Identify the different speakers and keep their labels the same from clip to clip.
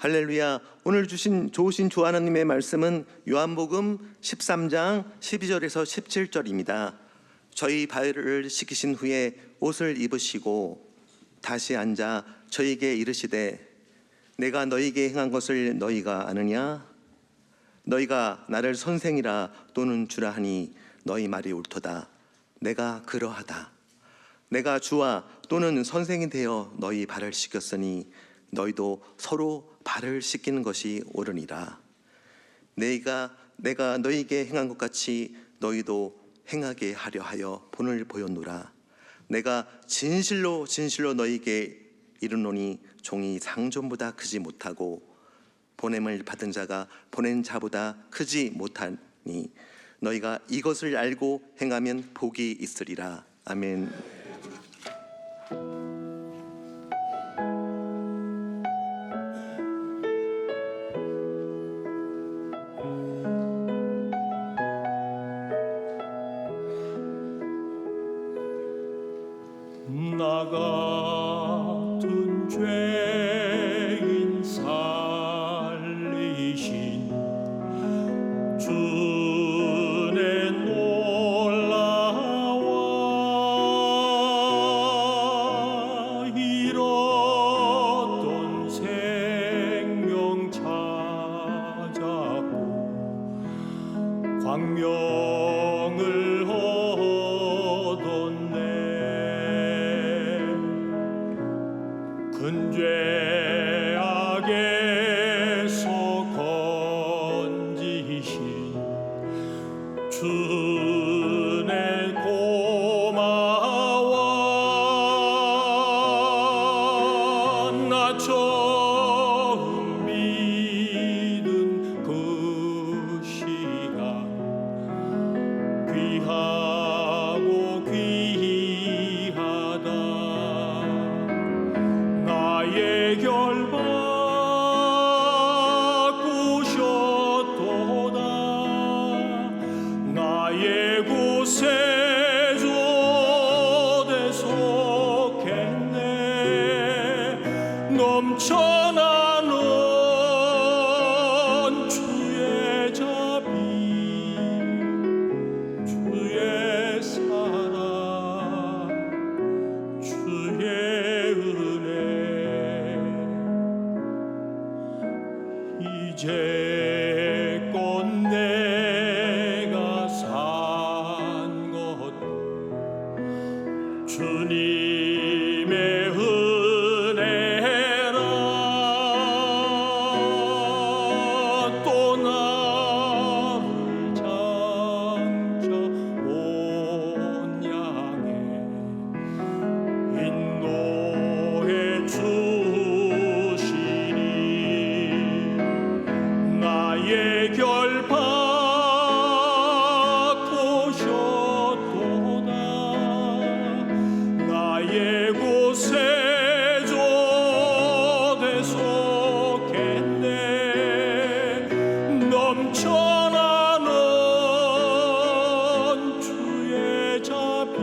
Speaker 1: 할렐루야. 오늘 주신 좋으신 주 하나님의 말씀은 요한복음 13장 12절에서 17절입니다. 저희 발을 씻기신 후에 옷을 입으시고 다시 앉아 저희에게 이르시되 내가 너희에게 행한 것을 너희가 아느냐? 너희가 나를 선생이라 또는 주라 하니 너희 말이 옳도다. 내가 그러하다. 내가 주와 또는 선생이 되어 너희 발을 씻겼으니 너희도 서로 발을 씻기는 것이 옳으니라. 내가 너희에게 행한 것 같이 너희도 행하게 하려 하여 본을 보였노라. 내가 진실로 너희에게 이르노니 종이 상전보다 크지 못하고 보냄을 받은 자가 보낸 자보다 크지 못하니 너희가 이것을 알고 행하면 복이 있으리라. 아멘.
Speaker 2: 이제껏 내가 산 것도 주님의 은혜라. 또 나를 장차 온 양에 인도해 주시니 나의 결박 보셨도다. 나의 구세주 되소겠네. 넘쳐나는 주의 자비,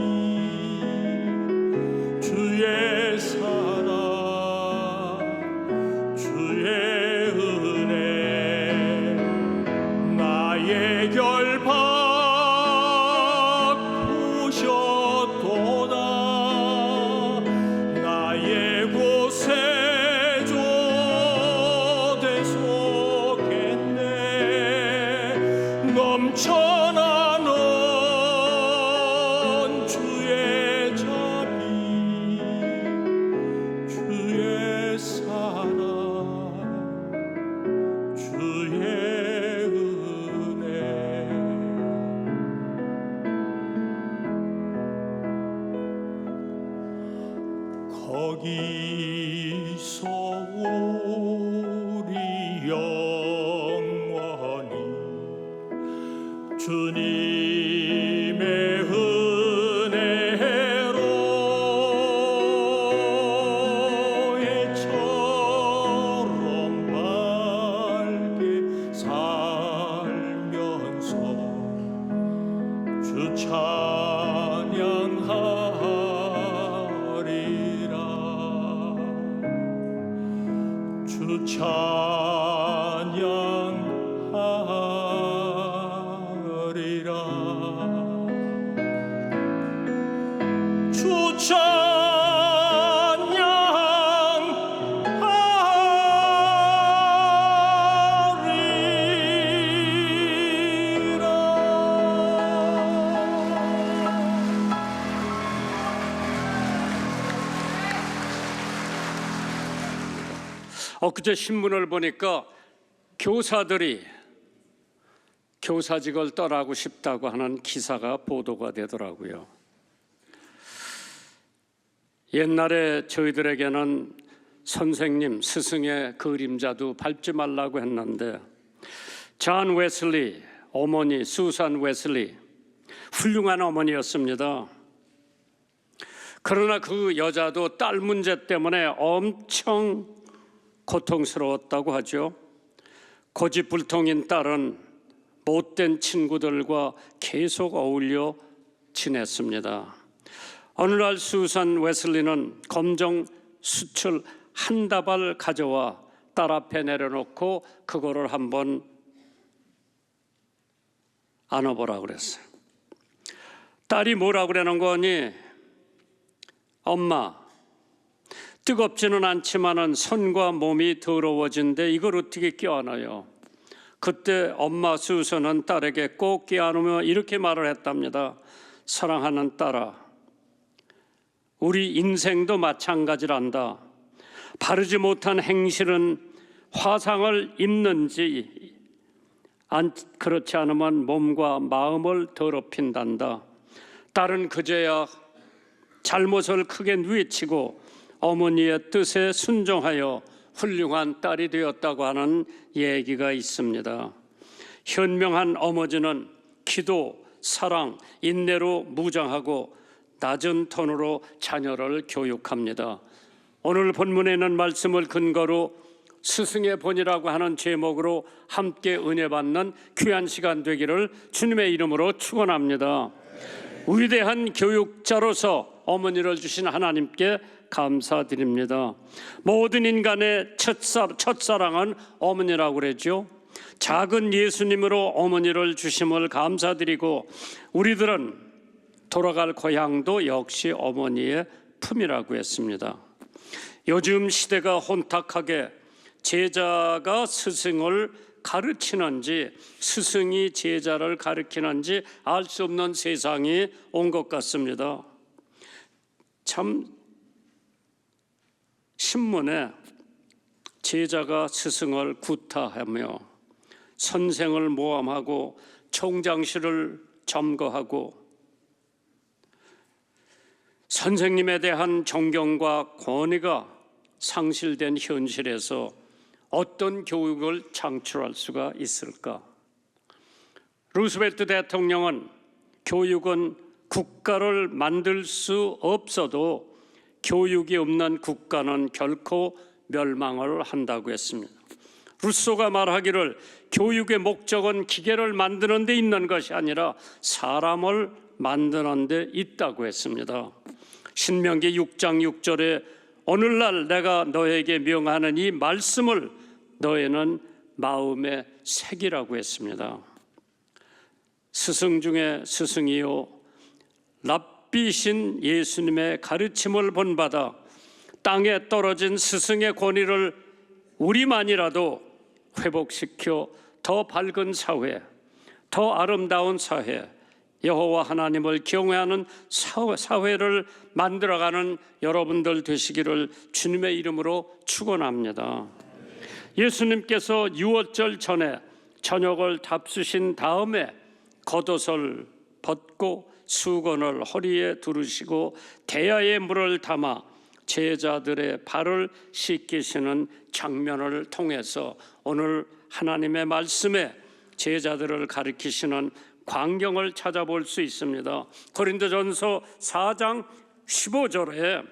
Speaker 2: 주의 사랑, 주의 은혜. 나의 결박 보셨도다. 나의 구세주 되소겠네. 넘쳐나는 주의 자비, 주의 사랑, 주의 은혜. 거기서 우리 영원히 주님의 은혜로 해처럼 밝게 살면서 주 찬양하리라. 주 찬양하리라. 주
Speaker 3: 엊그제 신문을 보니까 교사들이 교사직을 떠나고 싶다고 하는 기사가 보도가 되더라고요. 옛날에 저희들에게는 선생님, 스승의 그림자도 밟지 말라고 했는데 존 웨슬리, 어머니 수산 웨슬리, 훌륭한 어머니였습니다. 그러나 그 여자도 딸 문제 때문에 엄청 고통스러웠다고 하죠. 고집불통인 딸은 못된 친구들과 계속 어울려 지냈습니다. 어느 날 수산 웨슬리는 검정 수출 한 다발 가져와 딸 앞에 내려놓고 그거를 한번 안아보라 그랬어요. 딸이 뭐라 그러는 거니? 엄마, 뜨겁지는 않지만은 손과 몸이 더러워진데 이걸 어떻게 껴안아요? 그때 엄마 수선은 딸에게 꼭 껴안으며 이렇게 말을 했답니다. 사랑하는 딸아, 우리 인생도 마찬가지란다. 바르지 못한 행실은 화상을 입는지 그렇지 않으면 몸과 마음을 더럽힌단다. 딸은 그제야 잘못을 크게 뉘우치고 어머니의 뜻에 순종하여 훌륭한 딸이 되었다고 하는 얘기가 있습니다. 현명한 어머니는 기도, 사랑, 인내로 무장하고 낮은 톤으로 자녀를 교육합니다. 오늘 본문에 있는 말씀을 근거로 스승의 본이라고 하는 제목으로 함께 은혜 받는 귀한 시간 되기를 주님의 이름으로 축원합니다. 위대한 교육자로서 어머니를 주신 하나님께 감사드립니다. 모든 인간의 첫사랑은 어머니라고 그랬죠. 작은 예수님으로 어머니를 주심을 감사드리고 우리들은 돌아갈 고향도 역시 어머니의 품이라고 했습니다. 요즘 시대가 혼탁하게 제자가 스승을 가르치는지 스승이 제자를 가르치는지 알 수 없는 세상이 온 것 같습니다. 참 신문에 제자가 스승을 구타하며 선생을 모함하고 총장실을 점거하고 선생님에 대한 존경과 권위가 상실된 현실에서 어떤 교육을 창출할 수가 있을까? 루스벨트 대통령은 교육은 국가를 만들 수 없어도 교육이 없는 국가는 결코 멸망을 한다고 했습니다. 루소가 말하기를 교육의 목적은 기계를 만드는 데 있는 것이 아니라 사람을 만드는 데 있다고 했습니다. 신명기 6장 6절에 오늘날 내가 너에게 명하는 이 말씀을 너희는 마음에 새기라고 했습니다. 스승 중에 스승이요 랍비신 예수님의 가르침을 본받아 땅에 떨어진 스승의 권위를 우리만이라도 회복시켜 더 밝은 사회, 더 아름다운 사회, 여호와 하나님을 경외하는 사회를 만들어가는 여러분들 되시기를 주님의 이름으로 축원합니다. 예수님께서 유월절 전에 저녁을 답수신 다음에 겉옷을 벗고 수건을 허리에 두르시고 대야에 물을 담아 제자들의 발을 씻기시는 장면을 통해서 오늘 하나님의 말씀에 제자들을 가르치시는 광경을 찾아볼 수 있습니다. 고린도전서 4장 15절에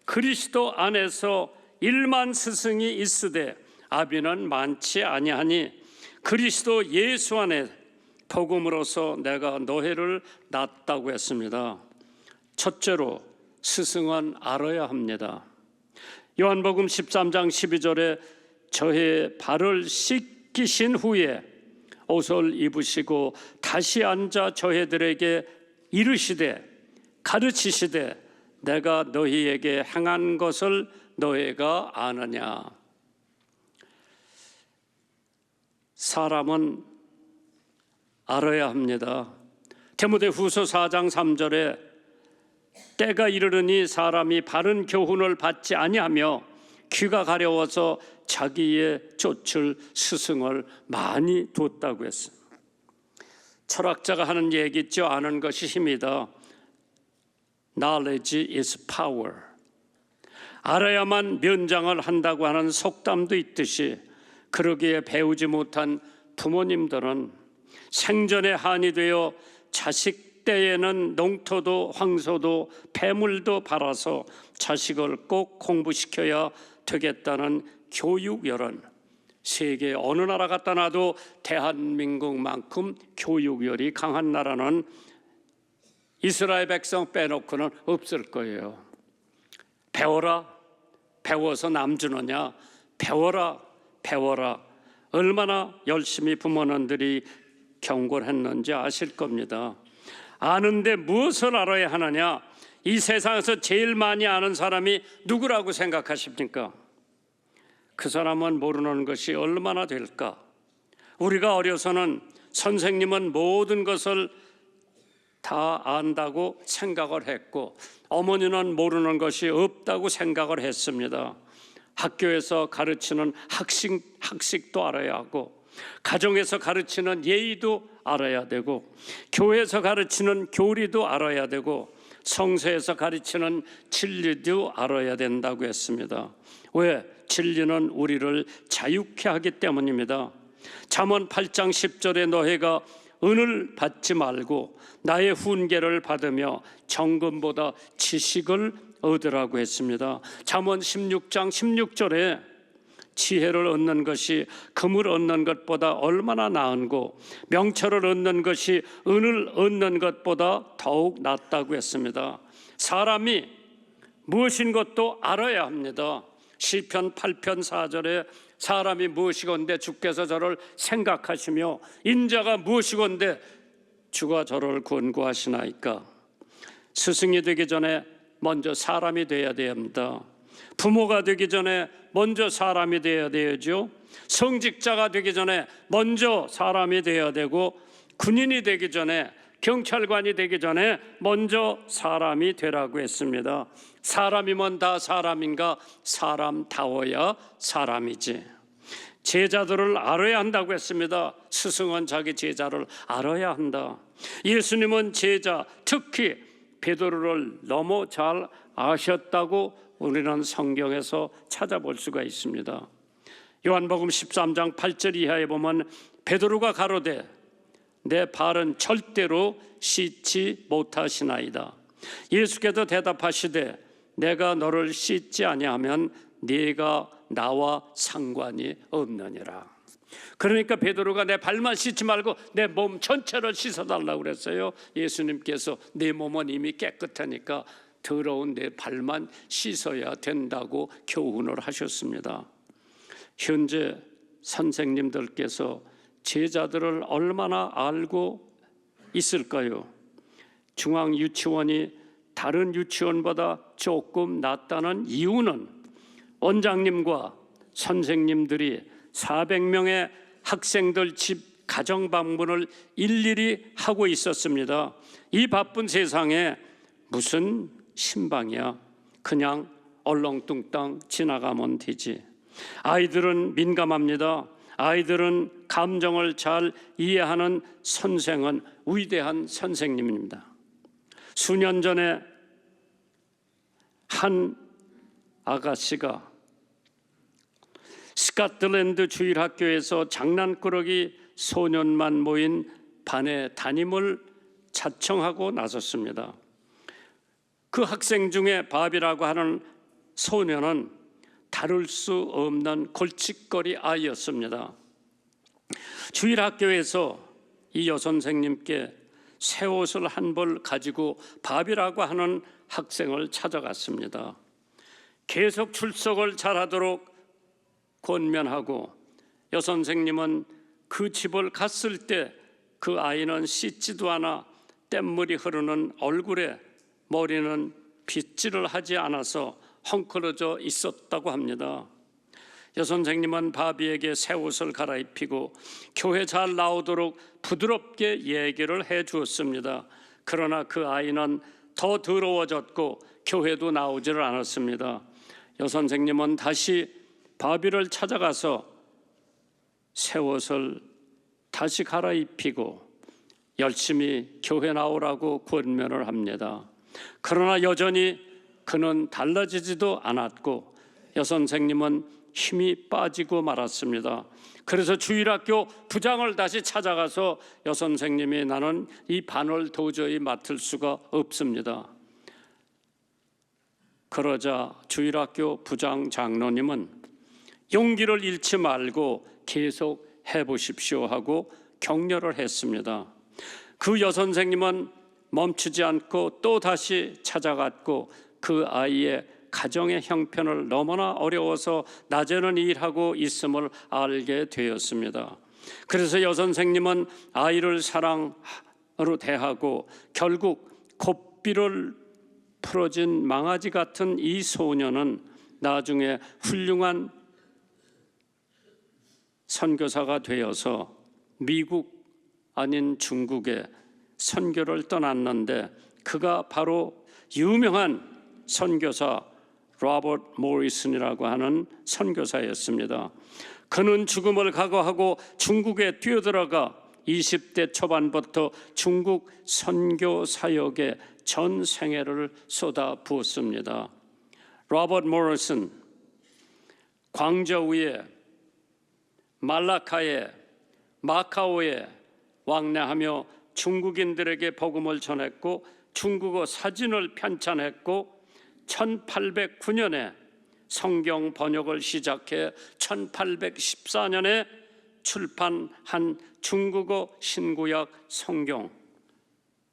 Speaker 3: 그리스도 안에서 1만 스승이 있으되 아비는 많지 아니하니 그리스도 예수 안에 복음으로서 내가 너희를 낳았다고 했습니다. 첫째로 스승은 알아야 합니다. 요한복음 13장 12절에 저의 발을 씻기신 후에 옷을 입으시고 다시 앉아 저희들에게 이르시되 가르치시되 내가 너희에게 행한 것을 너희가 아느냐. 사람은 알아야 합니다. 디모데후서 4장 3절에 때가 이르르니 사람이 바른 교훈을 받지 아니하며 귀가 가려워서 자기의 쫓을 스승을 많이 뒀다고 했어요. 철학자가 하는 얘기 있죠. 아는 것이 힘이다. Knowledge is power. 알아야만 면장을 한다고 하는 속담도 있듯이 그러기에 배우지 못한 부모님들은 생전에 한이 되어 자식 때에는 농토도 황소도 폐물도 팔아서 자식을 꼭 공부시켜야 되겠다는 교육열은 세계 어느 나라 갖다 놔도 대한민국만큼 교육열이 강한 나라는 이스라엘 백성 빼놓고는 없을 거예요. 배워라. 배워서 남 주느냐. 배워라. 배워라. 얼마나 열심히 부모님들이 경고를 했는지 아실 겁니다. 아는데 무엇을 알아야 하느냐? 이 세상에서 제일 많이 아는 사람이 누구라고 생각하십니까? 그 사람은 모르는 것이 얼마나 될까? 우리가 어려서는 선생님은 모든 것을 다 안다고 생각을 했고 어머니는 모르는 것이 없다고 생각을 했습니다. 학교에서 가르치는 학식도 알아야 하고 가정에서 가르치는 예의도 알아야 되고 교회에서 가르치는 교리도 알아야 되고 성서에서 가르치는 진리도 알아야 된다고 했습니다. 왜? 진리는 우리를 자유케 하기 때문입니다. 잠언 8장 10절에 너희가 은을 받지 말고 나의 훈계를 받으며 정금보다 지식을 얻으라고 했습니다. 잠언 16장 16절에 지혜를 얻는 것이 금을 얻는 것보다 얼마나 나은고 명철을 얻는 것이 은을 얻는 것보다 더욱 낫다고 했습니다. 사람이 무엇인 것도 알아야 합니다. 시편 8편 4절에 사람이 무엇이건대 주께서 저를 생각하시며 인자가 무엇이건대 주가 저를 권고하시나이까. 스승이 되기 전에 먼저 사람이 되어야 됩니다. 부모가 되기 전에 먼저 사람이 되어야 되죠. 성직자가 되기 전에 먼저 사람이 되어야 되고, 군인이 되기 전에, 경찰관이 되기 전에 먼저 사람이 되라고 했습니다. 사람이면 다 사람인가? 사람다워야 사람이지. 제자들을 알아야 한다고 했습니다. 스승은 자기 제자를 알아야 한다. 예수님은 제자, 특히 베드로를 너무 잘 아셨다고 우리는 성경에서 찾아볼 수가 있습니다. 요한복음 13장 8절 이하에 보면 베드로가 가로되 내 발은 절대로 씻지 못하시나이다. 예수께서 대답하시되 내가 너를 씻지 아니하면 네가 나와 상관이 없느니라. 그러니까 베드로가 내 발만 씻지 말고 내 몸 전체를 씻어달라고 그랬어요. 예수님께서 내 몸은 이미 깨끗하니까 더러운 내 발만 씻어야 된다고 교훈을 하셨습니다. 현재 선생님들께서 제자들을 얼마나 알고 있을까요? 중앙유치원이 다른 유치원보다 조금 낫다는 이유는 원장님과 선생님들이 400명의 학생들 집 가정 방문을 일일이 하고 있었습니다. 이 바쁜 세상에 무슨 신방이야? 그냥 얼렁뚱땅 지나가면 되지. 아이들은 민감합니다. 아이들은 감정을 잘 이해하는 선생은 위대한 선생님입니다. 수년 전에 한 아가씨가 스카틀랜드 주일학교에서 장난꾸러기 소년만 모인 반의 담임을 자청하고 나섰습니다. 그 학생 중에 바비라고 하는 소년은 다룰 수 없는 골칫거리 아이였습니다. 주일학교에서 이 여선생님께 새 옷을 한 벌 가지고 바비라고 하는 학생을 찾아갔습니다. 계속 출석을 잘하도록 권면하고 여선생님은 그 집을 갔을 때 그 아이는 씻지도 않아 땀물이 흐르는 얼굴에 머리는 빗질을 하지 않아서 헝클어져 있었다고 합니다. 여선생님은 바비에게 새 옷을 갈아입히고 교회 잘 나오도록 부드럽게 얘기를 해 주었습니다. 그러나 그 아이는 더 더러워졌고 교회도 나오지를 않았습니다. 여선생님은 다시 바비를 찾아가서 새 옷을 다시 갈아입히고 열심히 교회 나오라고 권면을 합니다. 그러나 여전히 그는 달라지지도 않았고 여선생님은 힘이 빠지고 말았습니다. 그래서 주일학교 부장을 다시 찾아가서 여선생님이 나는 이 반을 도저히 맡을 수가 없습니다. 그러자 주일학교 부장 장로님은 용기를 잃지 말고 계속 해보십시오 하고 격려를 했습니다. 그 여선생님은 멈추지 않고 또 다시 찾아갔고 그 아이의 가정의 형편을 너무나 어려워서 낮에는 일하고 있음을 알게 되었습니다. 그래서 여선생님은 아이를 사랑으로 대하고 결국 고삐를 풀어진 망아지 같은 이 소녀는 나중에 훌륭한 선교사가 되어서 미국 아닌 중국에 선교를 떠났는데 그가 바로 유명한 선교사 로버트 모리슨이라고 하는 선교사였습니다. 그는 죽음을 각오하고 중국에 뛰어들어가 20대 초반부터 중국 선교 사역에 전 생애를 쏟아부었습니다. 로버트 모리슨 광저우에 말라카에 마카오에 왕래하며 중국인들에게 복음을 전했고 중국어 사진을 편찬했고 1809년에 성경 번역을 시작해 1814년에 출판한 중국어 신구약 성경,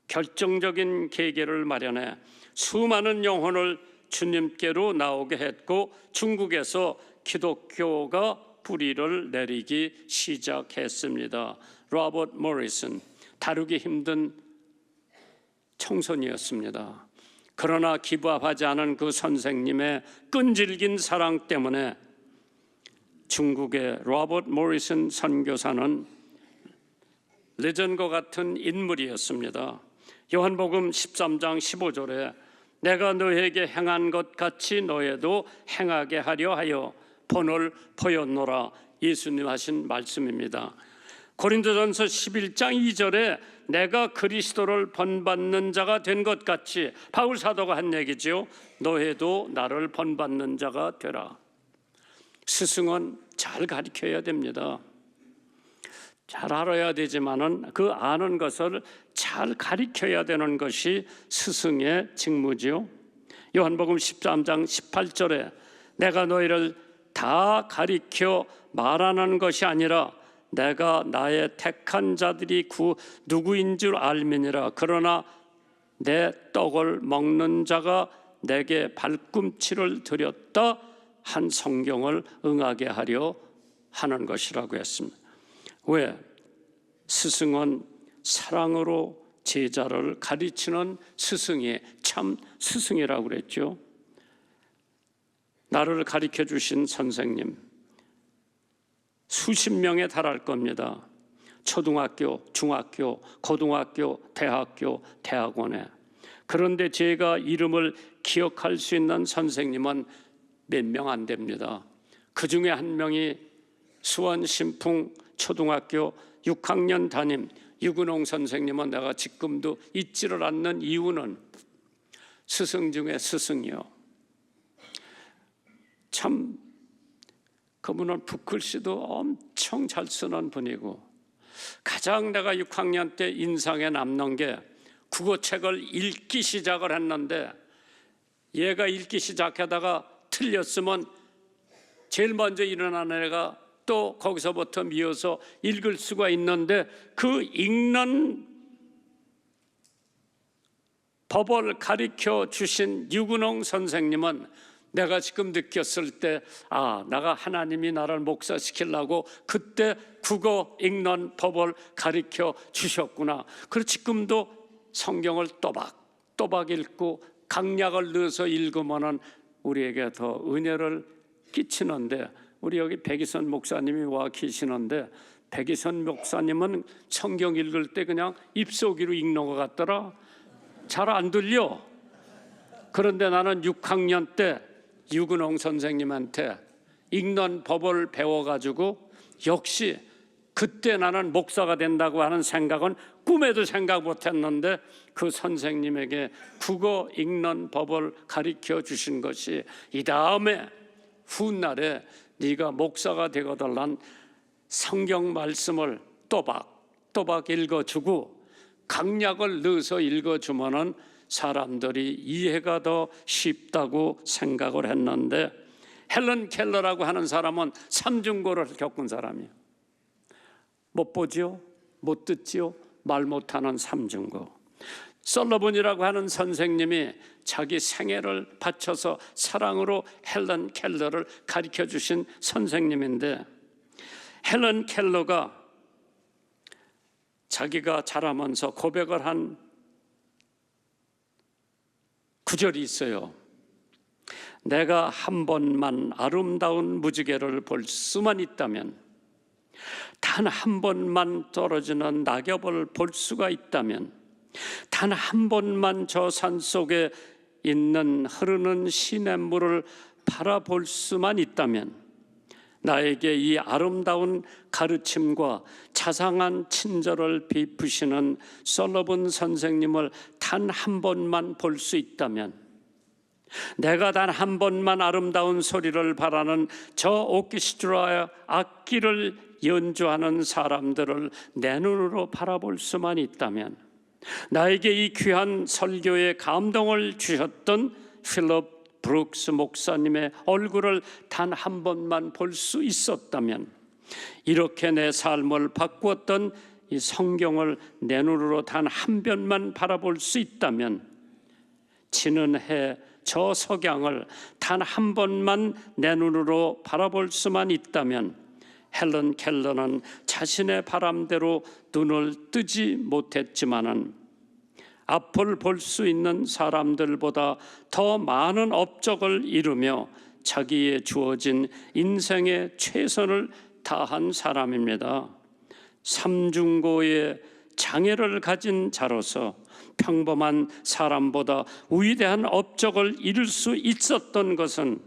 Speaker 3: 결정적인 계기를 마련해 수많은 영혼을 주님께로 나오게 했고 중국에서 기독교가 뿌리를 내리기 시작했습니다. 로버트 모리슨, 다루기 힘든 청소년이었습니다. 그러나 기부하지 않은 그 선생님의 끈질긴 사랑 때문에 중국의 로버트 모리슨 선교사는 레전과 같은 인물이었습니다. 요한복음 13장 15절에 내가 너에게 행한 것 같이 너에도 행하게 하려 하여 본을 보였노라, 예수님 하신 말씀입니다. 고린도전서 11장 2절에 내가 그리스도를 본받는 자가 된 것 같이, 바울 사도가 한 얘기죠. 너희도 나를 본받는 자가 되라. 스승은 잘 가르쳐야 됩니다. 잘 알아야 되지만은 그 아는 것을 잘 가르쳐야 되는 것이 스승의 직무지요. 요한복음 13장 18절에 내가 너희를 다 가르쳐 말하는 것이 아니라 내가 나의 택한 자들이 누구인 줄 알미니라. 그러나 내 떡을 먹는 자가 내게 발꿈치를 들였다 한 성경을 응하게 하려 하는 것이라고 했습니다. 왜? 스승은 사랑으로 제자를 가르치는 스승이 참 스승이라고 그랬죠. 나를 가르쳐 주신 선생님 수십 명에 달할 겁니다. 초등학교, 중학교, 고등학교, 대학교, 대학원에. 그런데 제가 이름을 기억할 수 있는 선생님은 몇 명 안 됩니다. 그 중에 한 명이 수원 신풍 초등학교 6학년 담임 유근홍 선생님은 내가 지금도 잊지를 않는 이유는 스승 중에 스승이요. 참 그분은 붓글씨도 엄청 잘 쓰는 분이고, 가장 내가 6학년 때 인상에 남는 게 국어책을 읽기 시작을 했는데 얘가 읽기 시작하다가 틀렸으면 제일 먼저 일어나는 애가 또 거기서부터 미어서 읽을 수가 있는데, 그 읽는 법을 가르쳐 주신 유근홍 선생님은 내가 지금 느꼈을 때 내가 하나님이 나를 목사시키려고 그때 국어 읽는 법을 가르쳐 주셨구나. 그리고 지금도 성경을 또박또박 읽고 강약을 넣어서 읽으면 우리에게 더 은혜를 끼치는데, 우리 여기 백이선 목사님이 와 계시는데 백이선 목사님은 성경 읽을 때 그냥 입속으로 읽는 것 같더라. 잘 안 들려. 그런데 나는 6학년 때 유근홍 선생님한테 읽는 법을 배워가지고 역시 그때 나는 목사가 된다고 하는 생각은 꿈에도 생각 못했는데 그 선생님에게 국어 읽는 법을 가르쳐 주신 것이 이 다음에 훗날에 네가 목사가 되거들란 성경 말씀을 또박또박 읽어주고 강약을 넣어서 읽어주면은 사람들이 이해가 더 쉽다고 생각을 했는데, 헬런 켈러라고 하는 사람은 삼중고를 겪은 사람이에요. 못 보지요, 못 듣지요, 말 못하는 삼중고. 솔로몬이라고 하는 선생님이 자기 생애를 바쳐서 사랑으로 헬런 켈러를 가르쳐 주신 선생님인데, 헬런 켈러가 자기가 자라면서 고백을 한 구절이 있어요. 내가 한 번만 아름다운 무지개를 볼 수만 있다면, 단 한 번만 떨어지는 낙엽을 볼 수가 있다면, 단 한 번만 저 산 속에 있는 흐르는 시냇물을 바라볼 수만 있다면, 나에게 이 아름다운 가르침과 자상한 친절을 베푸시는 솔로몬 선생님을 단 한 번만 볼 수 있다면, 내가 단 한 번만 아름다운 소리를 바라는 저 오케스트라의 악기를 연주하는 사람들을 내 눈으로 바라볼 수만 있다면, 나에게 이 귀한 설교에 감동을 주셨던 필립 브룩스 목사님의 얼굴을 단 한 번만 볼 수 있었다면, 이렇게 내 삶을 바꾸었던 이 성경을 내 눈으로 단 한 번만 바라볼 수 있다면, 지는 해 저 석양을 단 한 번만 내 눈으로 바라볼 수만 있다면, 헬런 켈러는 자신의 바람대로 눈을 뜨지 못했지만은 앞을 볼 수 있는 사람들보다 더 많은 업적을 이루며 자기에 주어진 인생의 최선을 다한 사람입니다. 삼중고의 장애를 가진 자로서 평범한 사람보다 위대한 업적을 이룰 수 있었던 것은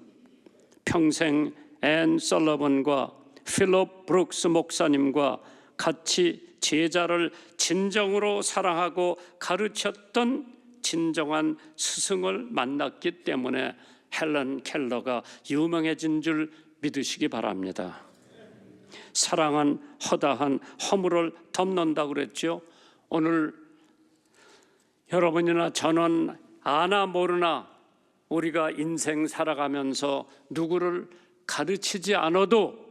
Speaker 3: 평생 앤 설러번과 필립 브룩스 목사님과 같이 제자를 진정으로 사랑하고 가르쳤던 진정한 스승을 만났기 때문에 헬런 켈러가 유명해진 줄 믿으시기 바랍니다. 사랑은 허다한 허물을 덮는다고 그랬죠. 오늘 여러분이나 저는 아나 모르나 우리가 인생 살아가면서 누구를 가르치지 않아도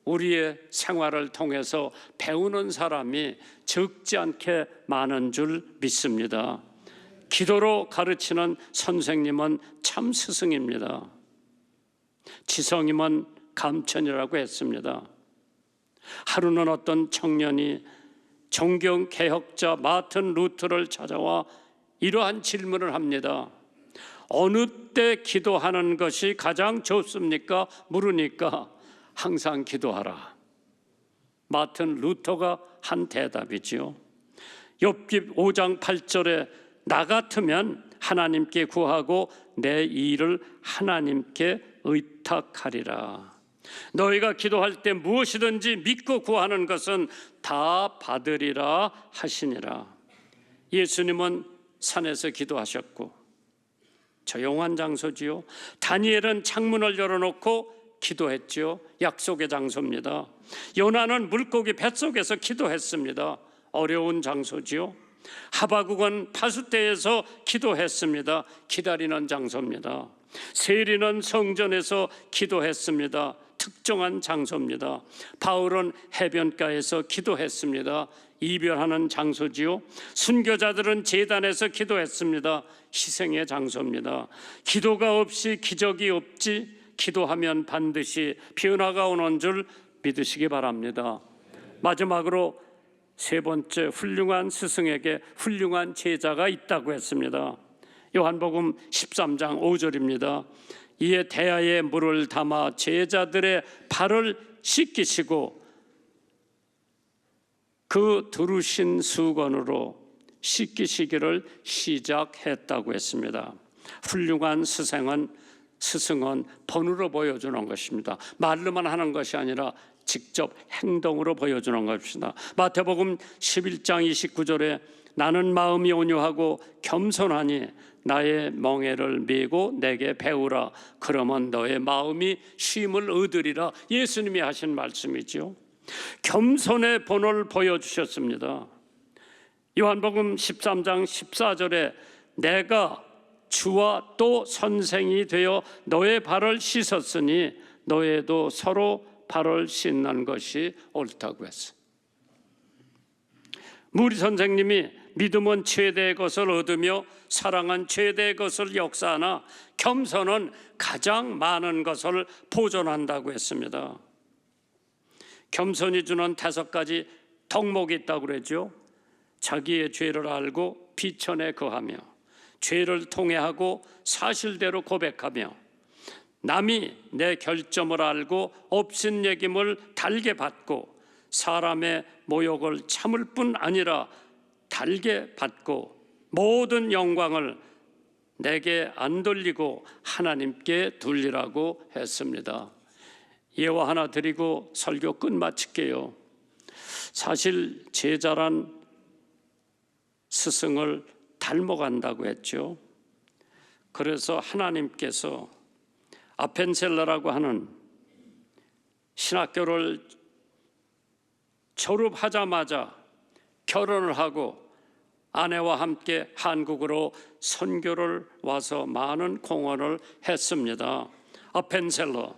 Speaker 3: 우리의 생활을 통해서 배우는 사람이 적지 않게 많은 줄 믿습니다. 기도로 가르치는 선생님은 참 스승입니다. 지성이면 감천이라고 했습니다. 하루는 어떤 청년이 정경 개혁자 마틴 루터를 찾아와 이러한 질문을 합니다. 어느 때 기도하는 것이 가장 좋습니까? 물으니까 항상 기도하라. 마틴 루터가 한 대답이지요. 욥기 5장 8절에 나 같으면 하나님께 구하고 내 일을 하나님께 의탁하리라. 너희가 기도할 때 무엇이든지 믿고 구하는 것은 다 받으리라 하시니라. 예수님은 산에서 기도하셨고 조용한 장소지요. 다니엘은 창문을 열어놓고 기도했지요. 약속의 장소입니다. 요나는 물고기 뱃속에서 기도했습니다. 어려운 장소지요. 하바국은 파수대에서 기도했습니다. 기다리는 장소입니다. 세리는 성전에서 기도했습니다. 특정한 장소입니다. 바울은 해변가에서 기도했습니다. 이별하는 장소지요. 순교자들은 제단에서 기도했습니다. 희생의 장소입니다. 기도가 없이 기적이 없지, 기도하면 반드시 변화가 오는 줄 믿으시기 바랍니다. 마지막으로 세 번째, 훌륭한 스승에게 훌륭한 제자가 있다고 했습니다. 요한복음 13장 5절입니다. 이에 대야에 물을 담아 제자들의 발을 씻기시고 그 두르신 수건으로 씻기시기를 시작했다고 했습니다. 훌륭한 스승은 본으로 보여주는 것입니다. 말로만 하는 것이 아니라 직접 행동으로 보여주는 것입니다. 마태복음 11장 29절에 나는 마음이 온유하고 겸손하니 나의 멍에를 메고 내게 배우라. 그러면 너의 마음이 쉼을 얻으리라. 예수님이 하신 말씀이죠. 겸손의 본을 보여주셨습니다. 요한복음 13장 14절에 내가 주와 또 선생이 되어 너의 발을 씻었으니 너희도 서로 발을 씻는 것이 옳다고 했어요. 무리 선생님이 믿음은 최대의 것을 얻으며 사랑은 최대의 것을 역사하나 겸손은 가장 많은 것을 보존한다고 했습니다. 겸손이 주는 5가지 덕목이 있다고 그랬죠. 자기의 죄를 알고 비천에 거하며 죄를 통회하고 사실대로 고백하며 남이 내 결점을 알고 없인 얘김을 달게 받고 사람의 모욕을 참을 뿐 아니라 달게 받고 모든 영광을 내게 안 돌리고 하나님께 돌리라고 했습니다. 예화 하나 드리고 설교 끝마칠게요. 사실 제자란 스승을 닮아간다고 했죠. 그래서 하나님께서 아펜셀러라고 하는 신학교를 졸업하자마자 결혼을 하고 아내와 함께 한국으로 선교를 와서 많은 공헌을 했습니다. 아펜셀러,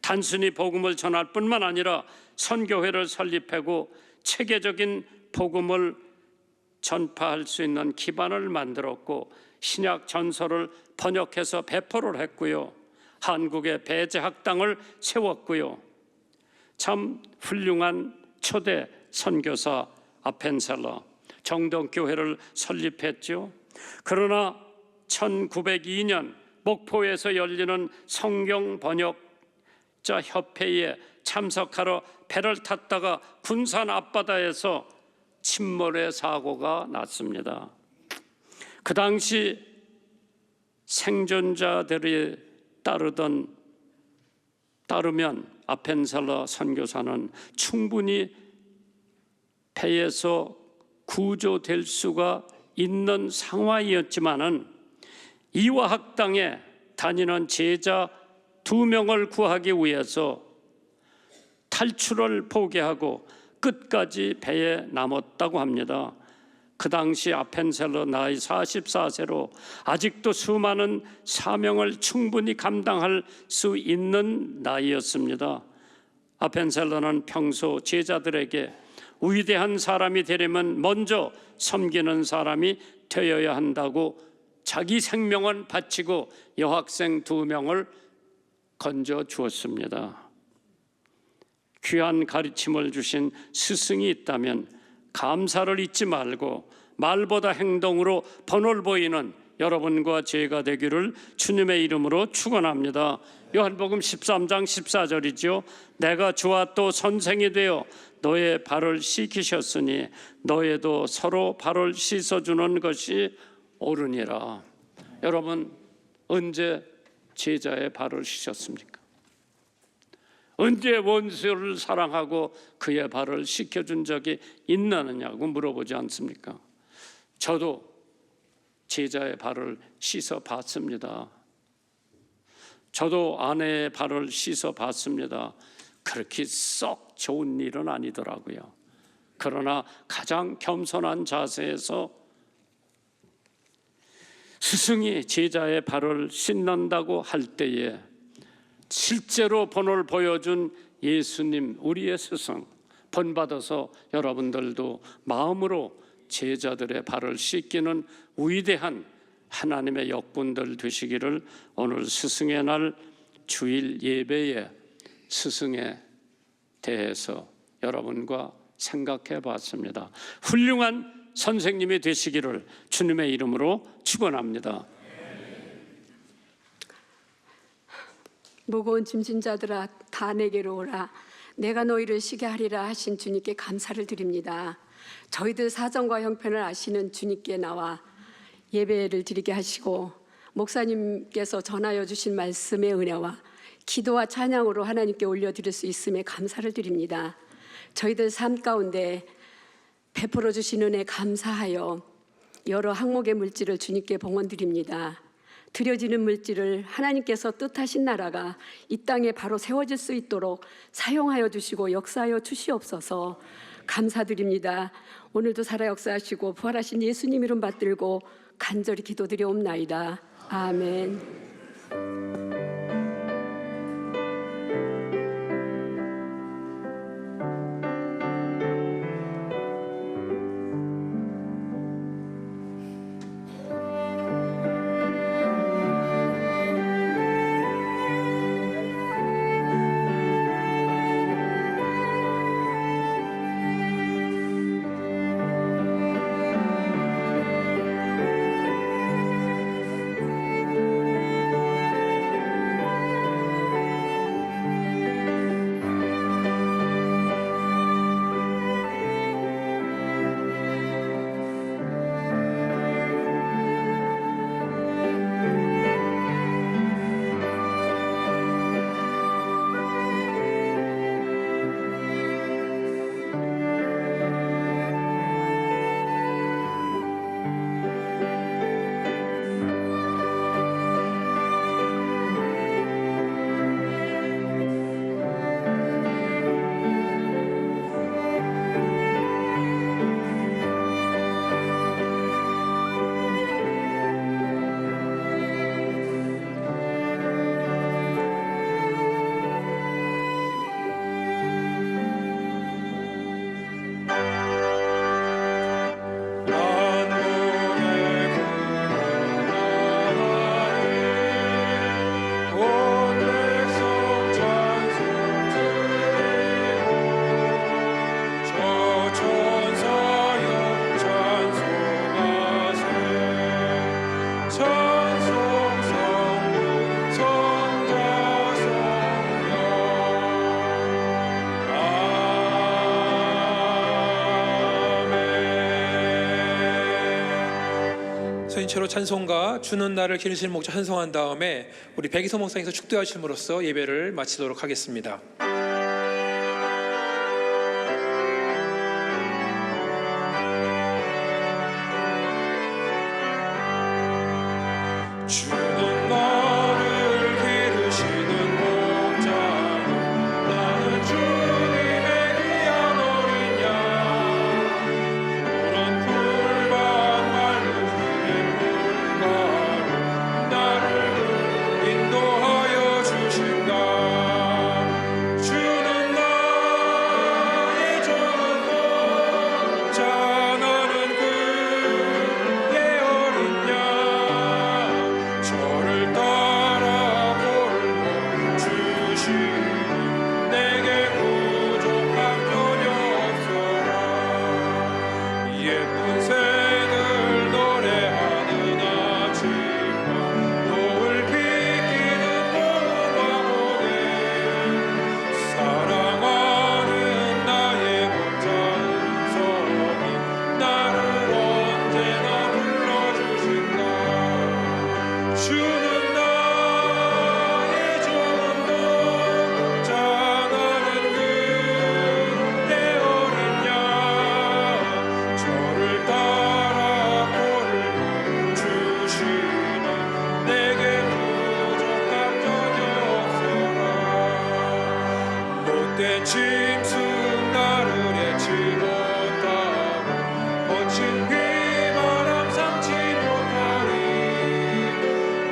Speaker 3: 단순히 복음을 전할 뿐만 아니라 선교회를 설립하고 체계적인 복음을 전파할 수 있는 기반을 만들었고 신약 전서를 번역해서 배포를 했고요. 한국의 배제학당을 세웠고요. 참 훌륭한 초대 선교사 아펜셀러. 정동교회를 설립했죠. 그러나 1902년 목포에서 열리는 성경 번역자 협회에 참석하러 배를 탔다가 군산 앞바다에서 침몰의 사고가 났습니다. 그 당시 생존자들이 따르면 아펜셀러 선교사는 충분히 배에서 구조될 수가 있는 상황이었지만은 이화학당에 다니는 제자 2명을 구하기 위해서 탈출을 포기하고 끝까지 배에 남았다고 합니다. 그 당시 아펜셀러 나이 44세로 아직도 수많은 사명을 충분히 감당할 수 있는 나이였습니다. 아펜셀러는 평소 제자들에게 위대한 사람이 되려면 먼저 섬기는 사람이 되어야 한다고 자기 생명을 바치고 여학생 2명을 건져 주었습니다. 귀한 가르침을 주신 스승이 있다면 감사를 잊지 말고 말보다 행동으로 본을 보이는 여러분과 제가 되기를 주님의 이름으로 축원합니다. 요한복음 13장 14절이죠. 내가 주와 또 선생이 되어 너의 발을 씻기셨으니 너희도 서로 발을 씻어주는 것이 옳으니라. 여러분, 언제 제자의 발을 씻었습니까? 언제 원수를 사랑하고 그의 발을 씻겨준 적이 있느냐고 물어보지 않습니까? 저도 제자의 발을 씻어 봤습니다. 저도 아내의 발을 씻어 봤습니다. 그렇게 썩 좋은 일은 아니더라고요. 그러나 가장 겸손한 자세에서 스승이 제자의 발을 씻는다고 할 때에 실제로 본을 보여준 예수님, 우리의 스승, 본받아서 여러분들도 마음으로 제자들의 발을 씻기는 위대한 하나님의 역군들 되시기를 오늘 스승의 날 주일 예배에 스승에 대해서 여러분과 생각해 봤습니다. 훌륭한 선생님이 되시기를 주님의 이름으로 축원합니다.
Speaker 4: 무거운 짐진 자들아 다 내게로 오라. 내가 너희를 쉬게 하리라 하신 주님께 감사를 드립니다. 저희들 사정과 형편을 아시는 주님께 나와 예배를 드리게 하시고 목사님께서 전하여 주신 말씀의 은혜와 기도와 찬양으로 하나님께 올려드릴 수 있음에 감사를 드립니다. 저희들 삶 가운데 베풀어 주신 은혜 감사하여 여러 항목의 물질을 주님께 봉헌드립니다. 드려지는 물질을 하나님께서 뜻하신 나라가 이 땅에 바로 세워질 수 있도록 사용하여 주시고 역사하여 주시옵소서. 감사드립니다. 오늘도 살아 역사하시고 부활하신 예수님 이름 받들고 간절히 기도드려옵나이다. 아멘.
Speaker 5: 공동체로 찬송가 주는 나를 기르시는 목자 찬송한 다음에 우리 백이서 목사님께서 축도하심으로써 예배를 마치도록 하겠습니다. 주는 나를 기르시는 목자요 나는 주님의 귀한 어린 양 푸른 풀밭 맑은 물가로 나를 인도하여 주신다. 주는 나의 좋은 목자 나는 그의 어린 양 저를 따라 골고 주시니 내게 부족함 전혀 없어라. 예쁜 새들 노래하는 아침과 노을 비키는 고운 밤오네 사랑하는 나의 목자 은성이 나를 언제나 불러주신다. 주는 나의 좋은 목자 나는 그의 어린 양 저를 따라 골고 주시니 내게 부족함 전혀 없어라. 못된 짐승 나를 해치 못하고 거친 비바람 삼지 못하리.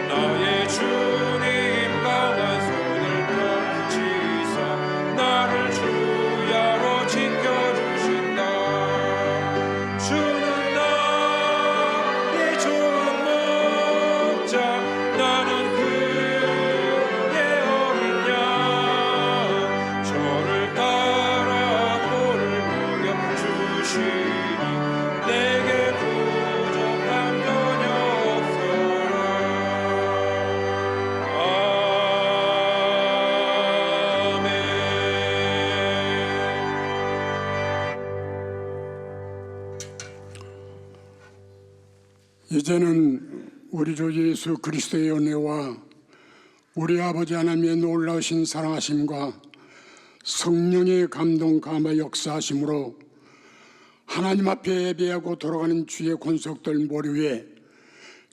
Speaker 5: 나의 주님 강한 손을 펼치사 나를 주야로 지켜주신다. 주는 나의 좋은 목자 나는 그의 어린 양 저를 따라 꼴을 먹여 주시니 내게 부족함 전혀 없어라. 아멘.
Speaker 6: 이제는 우리 주 예수 그리스도의 은혜와 우리 아버지 하나님의 놀라우신 사랑하심과 성령의 감동 감화 역사하심으로 하나님 앞에 예배하고 돌아가는 주의 권속들 머리 위에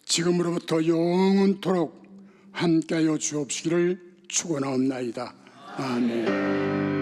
Speaker 6: 지금으로부터 영원토록 함께하여 주옵시기를 축원하옵나이다. 아멘.